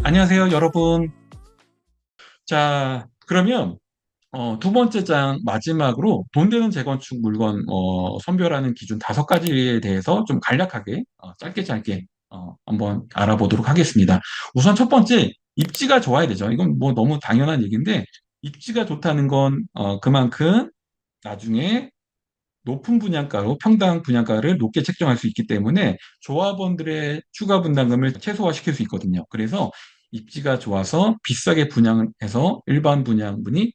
안녕하세요, 여러분. 자, 그러면 두 번째 장 마지막으로 돈 되는 재건축 물건 선별하는 기준 5가지에 대해서 좀 간략하게 짧게 짧게 한번 알아보도록 하겠습니다. 우선 첫 번째, 입지가 좋아야 되죠. 이건 뭐 너무 당연한 얘기인데 입지가 좋다는 건 그만큼 나중에 높은 분양가로 평당 분양가를 높게 책정할 수 있기 때문에 조합원들의 추가 분담금을 최소화시킬 수 있거든요. 그래서 입지가 좋아서 비싸게 분양해서 일반 분양분이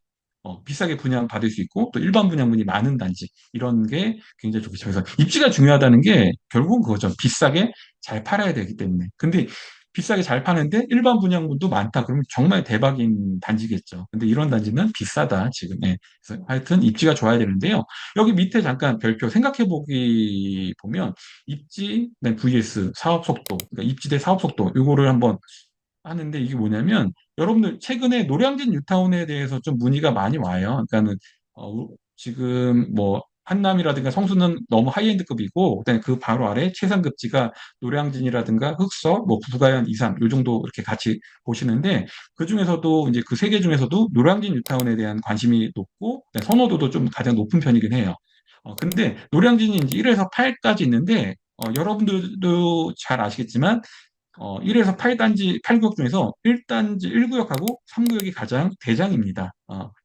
비싸게 분양받을 수 있고 또 일반 분양분이 많은 단지 이런 게 굉장히 좋겠죠. 그래서 입지가 중요하다는 게 결국은 그거죠. 비싸게 잘 팔아야 되기 때문에. 근데 비싸게 잘 파는데 일반 분양분도 많다. 그러면 정말 대박인 단지겠죠. 근데 이런 단지는 비싸다 지금. 예. 그래서 하여튼 입지가 좋아야 되는데요. 여기 밑에 잠깐 별표 생각해 보기 보면 입지, 네, vs 사업 속도, 그러니까 입지 대 사업 속도 이거를 한번 하는데 이게 뭐냐면 여러분들 최근에 노량진 뉴타운에 대해서 좀 문의가 많이 와요. 그러니까는 지금 뭐 한남이라든가 성수는 너무 하이엔드급이고 그다음에 그 바로 아래 최상급지가 노량진이라든가 흑서, 뭐 부가현 2, 3, 요 정도 이렇게 같이 보시는데 그 중에서도 이제 그 세 개 중에서도 노량진 뉴타운에 대한 관심이 높고 그다음에 선호도도 좀 가장 높은 편이긴 해요. 근데 노량진이 이제 1에서 8까지 있는데 여러분들도 잘 아시겠지만 1에서 8단지, 8구역 중에서 1단지 1구역하고 3구역이 가장 대장입니다.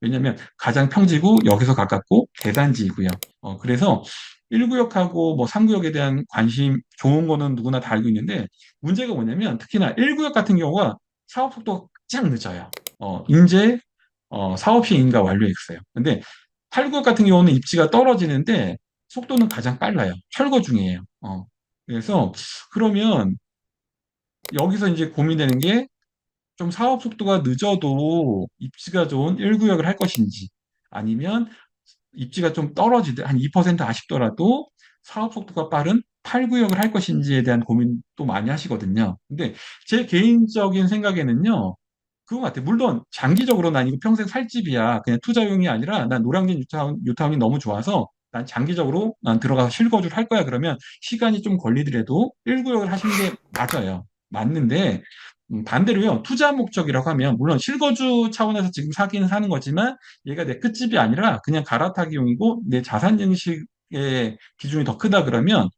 왜냐하면 가장 평지고 여기서 가깝고 대단지이고요. 그래서 1구역하고 뭐 3구역에 대한 관심 좋은 거는 누구나 다 알고 있는데 문제가 뭐냐면 특히나 1구역 같은 경우가 사업 속도가 가장 늦어요. 인제 사업 시행인가 완료했어요. 근데 8구역 같은 경우는 입지가 떨어지는데 속도는 가장 빨라요. 철거 중이에요. 그래서 그러면 여기서 이제 고민되는 게 좀 사업 속도가 늦어도 입지가 좋은 1구역을 할 것인지 아니면 입지가 좀 떨어지듯 한 2% 아쉽더라도 사업 속도가 빠른 8구역을 할 것인지에 대한 고민도 많이 하시거든요. 근데 제 개인적인 생각에는요. 그거 같아요. 물론 장기적으로 난 이거 평생 살 집이야. 그냥 투자용이 아니라 난 노량진 뉴타운이 너무 좋아서 난 장기적으로 난 들어가서 실거주를 할 거야. 그러면 시간이 좀 걸리더라도 1구역을 하시는 게 맞아요. 맞는데 반대로요. 투자 목적이라고 하면 물론 실거주 차원에서 지금 사기는 사는 거지만 얘가 내 끝집이 아니라 그냥 갈아타기용이고 내 자산 증식의 비중이 더 크다 그러면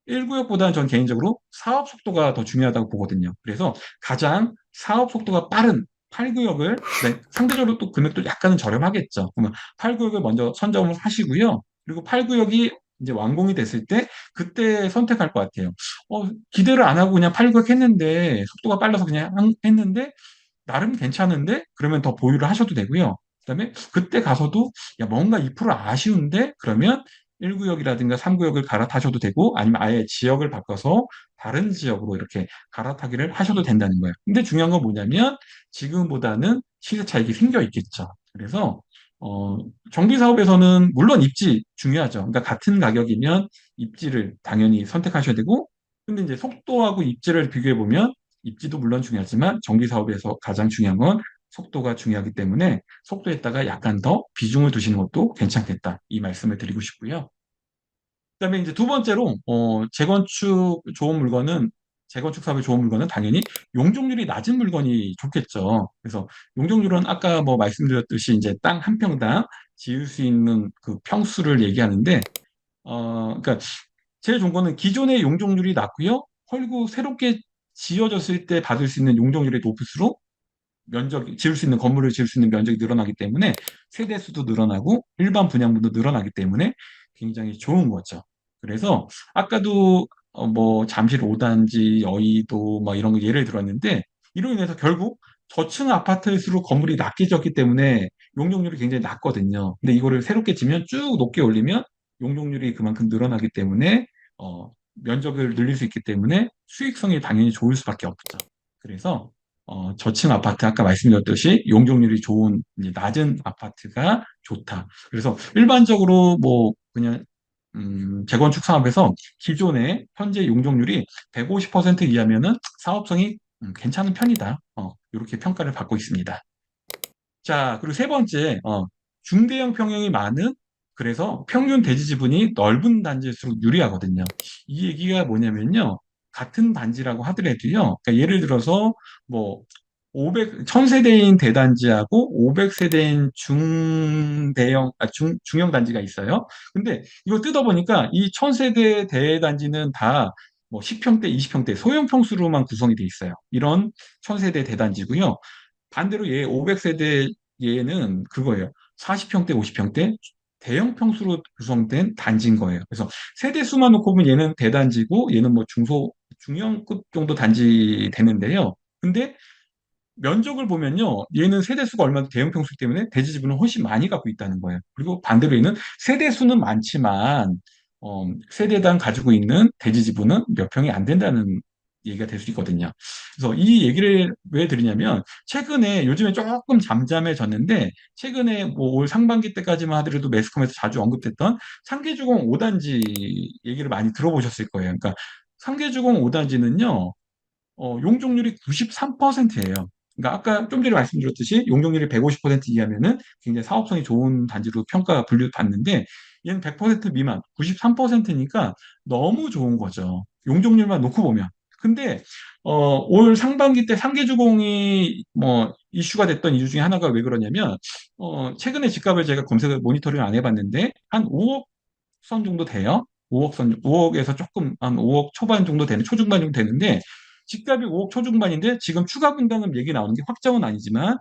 1구역보다는 전 개인적으로 사업 속도가 더 중요하다고 보거든요. 그래서 가장 사업 속도가 빠른 8구역을 상대적으로 또 금액도 약간은 저렴하겠죠. 그러면 8구역을 먼저 선점을 하시고요. 그리고 8구역이 이제 완공이 됐을 때 그때 선택할 것 같아요. 기대를 안 하고 그냥 8구역 했는데 속도가 빨라서 그냥 했는데 나름 괜찮은데 그러면 더 보유를 하셔도 되고요. 그다음에 그때 가서도 야 뭔가 2% 아쉬운데 그러면 1구역이라든가 3구역을 갈아타셔도 되고 아니면 아예 지역을 바꿔서 다른 지역으로 이렇게 갈아타기를 하셔도 된다는 거예요. 근데 중요한 건 뭐냐면 지금보다는 시세 차익이 생겨 있겠죠. 그래서 어, 정비 사업에서는 물론 입지 중요하죠. 그러니까 같은 가격이면 입지를 당연히 선택하셔야 되고 근데 이제 속도하고 입지를 비교해 보면 입지도 물론 중요하지만 정비 사업에서 가장 중요한 건 속도가 중요하기 때문에 속도에다가 약간 더 비중을 두시는 것도 괜찮겠다. 이 말씀을 드리고 싶고요. 그다음에 이제 두 번째로 재건축 사업에 좋은 물건은 당연히 용적률이 낮은 물건이 좋겠죠. 그래서 용적률은 아까 뭐 말씀드렸듯이 이제 땅 한 평당 지을 수 있는 그 평수를 얘기하는데 그러니까 제일 좋은 거는 기존의 용적률이 낮고요. 그리고 새롭게 지어졌을 때 받을 수 있는 용적률이 높을수록 지을 수 있는 건물을 지을 수 있는 면적이 늘어나기 때문에 세대 수도 늘어나고 일반 분양분도 늘어나기 때문에 굉장히 좋은 거죠. 그래서 아까도 뭐 잠실 5단지, 여의도 막 이런 거 예를 들었는데 이로 인해서 결국 저층 아파트일수록 건물이 낮게 지었기 때문에 용적률이 굉장히 낮거든요. 근데 이거를 새롭게 지면 쭉 높게 올리면 용적률이 그만큼 늘어나기 때문에 면적을 늘릴 수 있기 때문에 수익성이 당연히 좋을 수밖에 없죠. 그래서 저층 아파트 아까 말씀드렸듯이 용적률이 좋은 이제 낮은 아파트가 좋다. 그래서 일반적으로 뭐 그냥 재건축 사업에서 기존의 현재 용적률이 150% 이하면은 사업성이 괜찮은 편이다. 이렇게 평가를 받고 있습니다. 자, 그리고 세 번째, 중대형 평형이 많은 그래서 평균 대지 지분이 넓은 단지일수록 유리하거든요. 이 얘기가 뭐냐면요. 같은 단지라고 하더라도요. 그러니까 예를 들어서 뭐 1000세대인 대단지하고 500세대인 중형 단지가 있어요. 근데 이거 뜯어보니까 이 1000세대 대단지는 다 뭐 10평대, 20평대 소형 평수로만 구성이 돼 있어요. 이런 1000세대 대단지고요. 반대로 얘 500세대 얘는 그거예요. 40평대, 50평대 대형 평수로 구성된 단지인 거예요. 그래서 세대 수만 놓고 보면 얘는 대단지고 얘는 뭐 중형급 정도 단지 되는데요. 근데 면적을 보면요. 얘는 세대수가 얼마나 대형 평수이기 때문에 대지 지분을 훨씬 많이 갖고 있다는 거예요. 그리고 반대로 얘는 세대수는 많지만 세대당 가지고 있는 대지 지분은 몇 평이 안 된다는 얘기가 될 수 있거든요. 그래서 이 얘기를 왜 드리냐면 최근에 요즘에 조금 잠잠해졌는데 최근에 뭐 올 상반기 때까지만 하더라도 매스컴에서 자주 언급됐던 상계주공 5단지 얘기를 많이 들어보셨을 거예요. 그러니까 상계주공 5단지는요. 용적률이 93%예요. 그러니까 아까 좀 전에 말씀드렸듯이 용적률이 150% 이하면은 굉장히 사업성이 좋은 단지로 평가 분류받는데 얘는 100% 미만 93%니까 너무 좋은 거죠. 용적률만 놓고 보면. 근데 올 상반기 때 상계주공이 뭐 이슈가 됐던 이유 중에 하나가 왜 그러냐면 최근에 집값을 제가 검색을 모니터링 안 해봤는데 한 5억 선 정도 돼요. 5억 선, 5억에서 조금 한 5억 초반 정도 되는, 초중반 정도 되는데, 집값이 5억 초중반인데, 지금 추가 분담금 얘기 나오는 게 확정은 아니지만,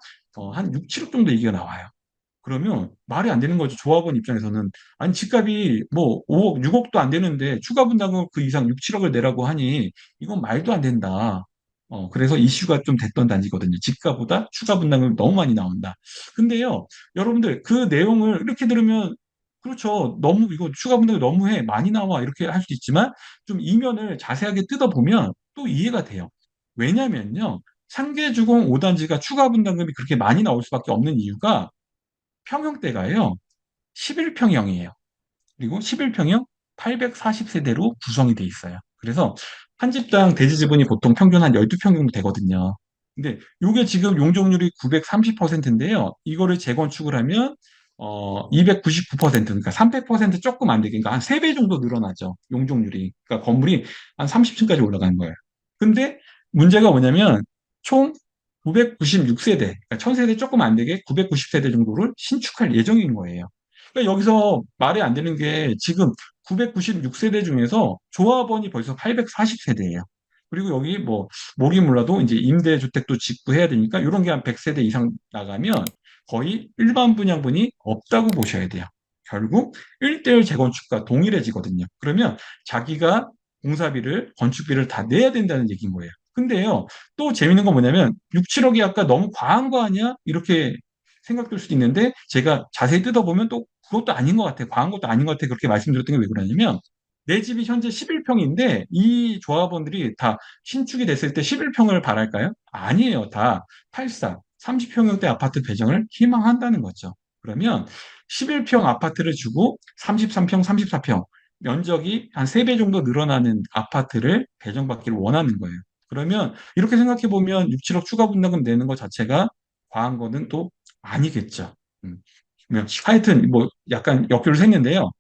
한 6, 7억 정도 얘기가 나와요. 그러면 말이 안 되는 거죠. 조합원 입장에서는. 아니, 집값이 뭐 5억, 6억도 안 되는데, 추가 분담금 그 이상 6, 7억을 내라고 하니, 이건 말도 안 된다. 그래서 이슈가 좀 됐던 단지거든요. 집값보다 추가 분담금이 너무 많이 나온다. 근데요, 여러분들 그 내용을 이렇게 들으면 그렇죠. 너무 이거 추가 분담이 너무해. 많이 나와. 이렇게 할 수도 있지만 좀 이면을 자세하게 뜯어보면 또 이해가 돼요. 왜냐면요. 상계주공 5단지가 추가 분담금이 그렇게 많이 나올 수밖에 없는 이유가 평형대가요. 11평형이에요. 그리고 11평형 840세대로 구성이 돼 있어요. 그래서 한 집당 대지 지분이 보통 평균 한 12평 정도 되거든요. 근데 이게 지금 용적률이 930%인데요. 이거를 재건축을 하면 299% 그러니까 300% 조금 안 되게 그러니까 한 3배 정도 늘어나죠. 용적률이. 그러니까 건물이 한 30층까지 올라가는 거예요. 근데 문제가 뭐냐면 총 996세대, 그러니까 1000세대 조금 안 되게 990세대 정도를 신축할 예정인 거예요. 그러니까 여기서 말이 안 되는 게 지금 996세대 중에서 조합원이 벌써 840세대예요. 그리고 여기 뭐 목이 몰라도 이제 임대주택도 짓고 해야 되니까 이런 게 한 100세대 이상 나가면 거의 일반 분양분이 없다고 보셔야 돼요. 결국 1대1 재건축과 동일해지거든요. 그러면 자기가 공사비를, 건축비를 다 내야 된다는 얘기인 거예요. 근데요, 또 재밌는 건 뭐냐면 6, 7억이 아까 너무 과한 거 아니야? 이렇게 생각될 수도 있는데 제가 자세히 뜯어보면 또 그것도 아닌 것 같아. 과한 것도 아닌 것 같아. 그렇게 말씀드렸던 게 왜 그러냐면 내 집이 현재 11평인데 이 조합원들이 다 신축이 됐을 때 11평을 바랄까요? 아니에요. 다 84, 30평형대 아파트 배정을 희망한다는 거죠. 그러면 11평 아파트를 주고 33평, 34평 면적이 한 3배 정도 늘어나는 아파트를 배정받기를 원하는 거예요. 그러면 이렇게 생각해 보면 6, 7억 추가 분담금 내는 것 자체가 과한 거는 또 아니겠죠. 음. 하여튼 뭐 약간 역교를 샜는데요.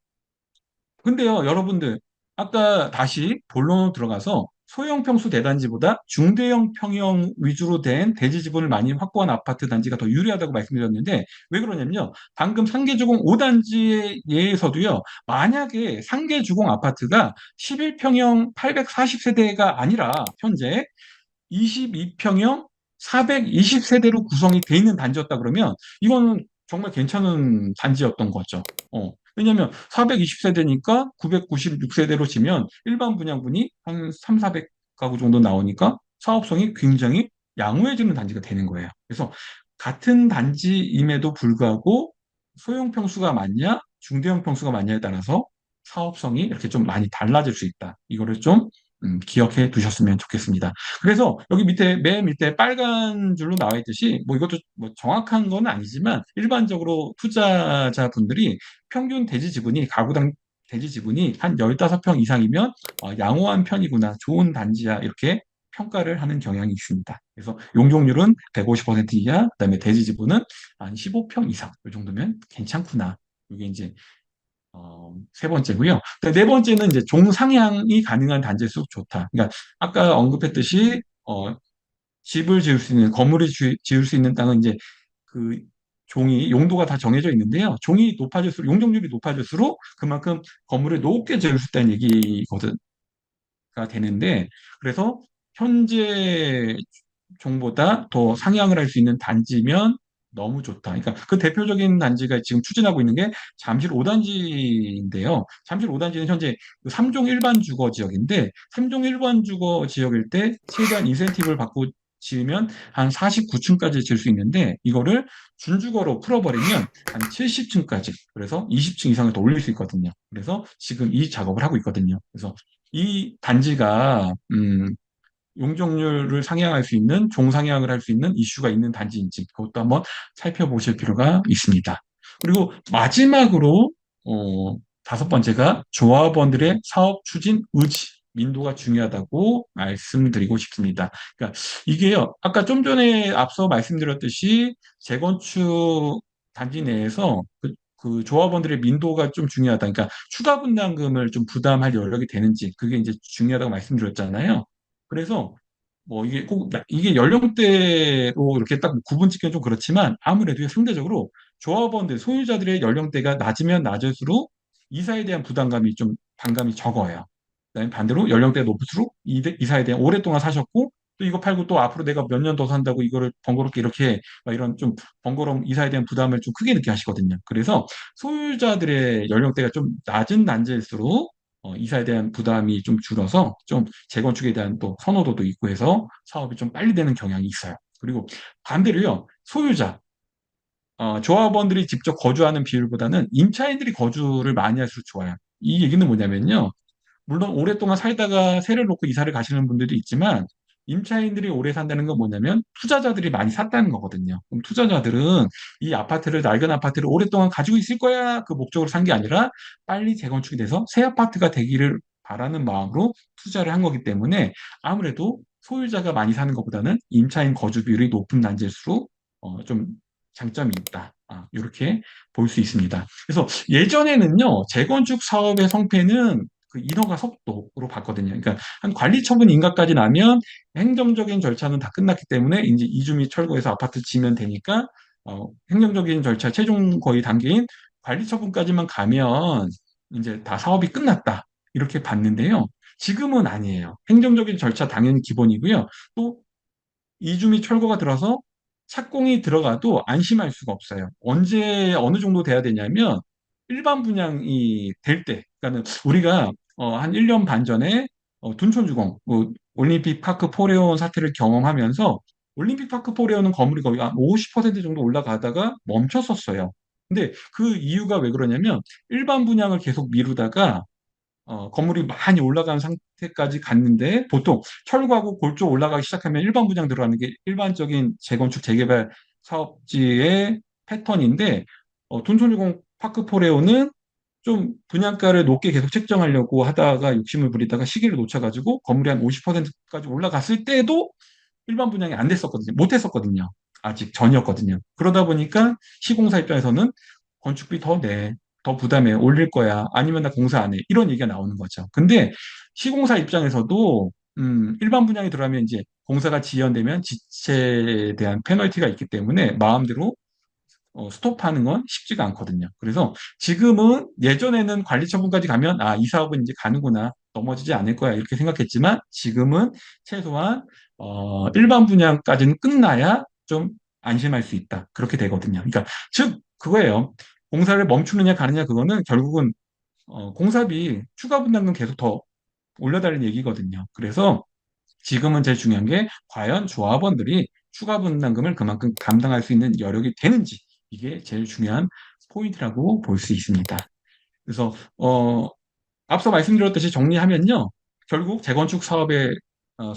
근데요, 여러분들 아까 다시 본론으로 들어가서 소형 평수 대단지보다 중대형 평형 위주로 된 대지 지분을 많이 확보한 아파트 단지가 더 유리하다고 말씀드렸는데 왜 그러냐면요. 방금 상계주공 5단지의 예에서도요. 만약에 상계주공 아파트가 11평형 840세대가 아니라 현재 22평형 420세대로 구성이 돼 있는 단지였다 그러면 이거는 정말 괜찮은 단지였던 거죠. 왜냐면 420세대니까 996세대로 치면 일반 분양분이 한 3, 400가구 정도 나오니까 사업성이 굉장히 양호해지는 단지가 되는 거예요. 그래서 같은 단지임에도 불구하고 소형 평수가 많냐, 중대형 평수가 많냐에 따라서 사업성이 이렇게 좀 많이 달라질 수 있다. 이거를 좀 기억해 두셨으면 좋겠습니다. 그래서 여기 밑에 맨 밑에 빨간 줄로 나와 있듯이 뭐 이것도 뭐 정확한 건 아니지만 일반적으로 투자자분들이 평균 대지 지분이 가구당 대지 지분이 한 15평 이상이면 양호한 편이구나, 좋은 단지야 이렇게 평가를 하는 경향이 있습니다. 그래서 용적률은 150% 이하, 그다음에 대지 지분은 한 15평 이상 이 정도면 괜찮구나. 이게 이제 세 번째고요. 네 번째는 이제 종상향이 가능한 단지일수록 좋다. 그러니까 아까 언급했듯이 집을 지을 수 있는, 건물을 지을 수 있는 땅은 이제 그 종이, 용도가 다 정해져 있는데요. 종이 높아질수록, 용적률이 높아질수록 그만큼 건물을 높게 지을 수 있다는 얘기거든. 가 되는데, 그래서 현재 종보다 더 상향을 할 수 있는 단지면 너무 좋다. 그러니까 그 대표적인 단지가 지금 추진하고 있는 게 잠실 5단지인데요. 잠실 5단지는 현재 그 3종 일반 주거 지역인데, 3종 일반 주거 지역일 때 최대한 인센티브를 받고 지으면 한 49층까지 지을 수 있는데, 이거를 준주거로 풀어버리면 한 70층까지, 그래서 20층 이상을 더 올릴 수 있거든요. 그래서 지금 이 작업을 하고 있거든요. 그래서 이 단지가 용적률을 상향할 수 있는, 종상향을 할 수 있는 이슈가 있는 단지인지 그것도 한번 살펴보실 필요가 있습니다. 그리고 마지막으로 다섯 번째가 조합원들의 사업 추진 의지, 민도가 중요하다고 말씀드리고 싶습니다. 그러니까 이게요, 아까 좀 전에 앞서 말씀드렸듯이 재건축 단지 내에서 그 조합원들의 민도가 좀 중요하다. 그러니까 추가 분담금을 좀 부담할 여력이 되는지, 그게 이제 중요하다고 말씀드렸잖아요. 그래서 뭐 이게 꼭 이게 연령대로 이렇게 딱 구분 짓기는 좀 그렇지만, 아무래도 상대적으로 조합원들 소유자들의 연령대가 낮으면 낮을수록 이사에 대한 부담감이 좀 반감이 적어요. 그다음에 반대로 연령대가 높을수록 이사에 대한 오랫동안 사셨고, 또 이거 팔고 또 앞으로 내가 몇 년 더 산다고 이거를 번거롭게 이렇게 막 이런 좀 번거로운 이사에 대한 부담을 좀 크게 느끼 하시거든요. 그래서 소유자들의 연령대가 좀 낮은 단지일수록 이사에 대한 부담이 좀 줄어서 좀 재건축에 대한 또 선호도도 있고 해서 사업이 좀 빨리 되는 경향이 있어요. 그리고 반대로요, 소유자, 조합원들이 직접 거주하는 비율보다는 임차인들이 거주를 많이 할수록 좋아요. 이 얘기는 뭐냐면요, 물론 오랫동안 살다가 세를 놓고 이사를 가시는 분들도 있지만, 임차인들이 오래 산다는 건 뭐냐면 투자자들이 많이 샀다는 거거든요. 그럼 투자자들은 이 아파트를, 낡은 아파트를 오랫동안 가지고 있을 거야 그 목적으로 산 게 아니라 빨리 재건축이 돼서 새 아파트가 되기를 바라는 마음으로 투자를 한 거기 때문에, 아무래도 소유자가 많이 사는 것보다는 임차인 거주 비율이 높은 단지일수록 좀 장점이 있다. 이렇게 볼 수 있습니다. 그래서 예전에는요, 재건축 사업의 성패는 그 인허가 속도로 봤거든요. 그러니까 한 관리 처분 인가까지 나면 행정적인 절차는 다 끝났기 때문에 이제 이주 및 철거해서 아파트 지면 되니까 행정적인 절차 최종 거의 단계인 관리 처분까지만 가면 이제 다 사업이 끝났다. 이렇게 봤는데요. 지금은 아니에요. 행정적인 절차 당연히 기본이고요. 또 이주 및 철거가 들어서 착공이 들어가도 안심할 수가 없어요. 언제 어느 정도 돼야 되냐면 일반 분양이 될 때, 그러니까 우리가 한 1년 반 전에 둔촌주공, 올림픽 파크 포레온 사태를 경험하면서, 올림픽 파크 포레온은 건물이 거의 한 50% 정도 올라가다가 멈췄었어요. 근데 그 이유가 왜 그러냐면 일반 분양을 계속 미루다가 건물이 많이 올라간 상태까지 갔는데, 보통 철거하고 골조 올라가기 시작하면 일반 분양 들어가는 게 일반적인 재건축 재개발 사업지의 패턴인데, 둔촌주공 파크포레오는 좀 분양가를 높게 계속 책정하려고 하다가 욕심을 부리다가 시기를 놓쳐가지고 건물이 한 50%까지 올라갔을 때도 일반 분양이 안 됐었거든요. 못 했었거든요. 아직 전이었거든요. 그러다 보니까 시공사 입장에서는 건축비 더 내, 더 부담해, 올릴 거야. 아니면 나 공사 안 해. 이런 얘기가 나오는 거죠. 근데 시공사 입장에서도 일반 분양이 들어가면 이제 공사가 지연되면 지체에 대한 페널티가 있기 때문에 마음대로 스톱하는 건 쉽지가 않거든요. 그래서 지금은, 예전에는 관리 처분까지 가면 이 사업은 이제 가는구나, 넘어지지 않을 거야 이렇게 생각했지만, 지금은 최소한 일반 분양까지는 끝나야 좀 안심할 수 있다, 그렇게 되거든요. 그러니까 즉 그거예요. 공사를 멈추느냐 가느냐, 그거는 결국은 공사비 추가 분담금 계속 더 올려달라는 얘기거든요. 그래서 지금은 제일 중요한 게 과연 조합원들이 추가 분담금을 그만큼 감당할 수 있는 여력이 되는지, 이게 제일 중요한 포인트라고 볼 수 있습니다. 그래서 앞서 말씀드렸듯이 정리하면요, 결국 재건축 사업의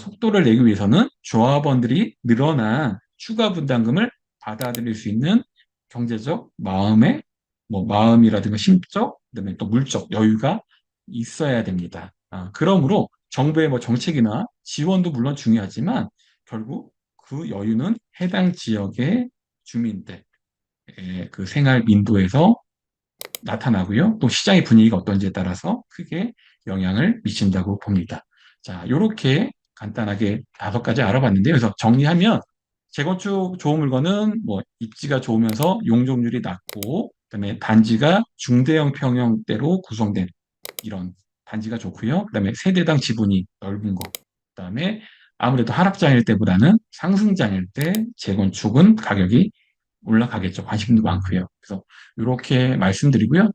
속도를 내기 위해서는 조합원들이 늘어난 추가 분담금을 받아들일 수 있는 경제적 마음의, 뭐 마음이라든가 심적, 그다음에 또 물적 여유가 있어야 됩니다. 그러므로 정부의 뭐 정책이나 지원도 물론 중요하지만, 결국 그 여유는 해당 지역의 주민들의 그 생활 민도에서 나타나고요. 또 시장의 분위기가 어떤지에 따라서 크게 영향을 미친다고 봅니다. 자, 요렇게 간단하게 5가지 알아봤는데요. 그래서 정리하면 재건축 좋은 물건은 뭐 입지가 좋으면서 용적률이 낮고, 그다음에 단지가 중대형 평형대로 구성된 이런 단지가 좋고요. 그다음에 세대당 지분이 넓은 거. 그다음에 아무래도 하락장일 때보다는 상승장일 때 재건축은 가격이 올라가겠죠. 관심도 많고요. 그래서 이렇게 말씀드리고요.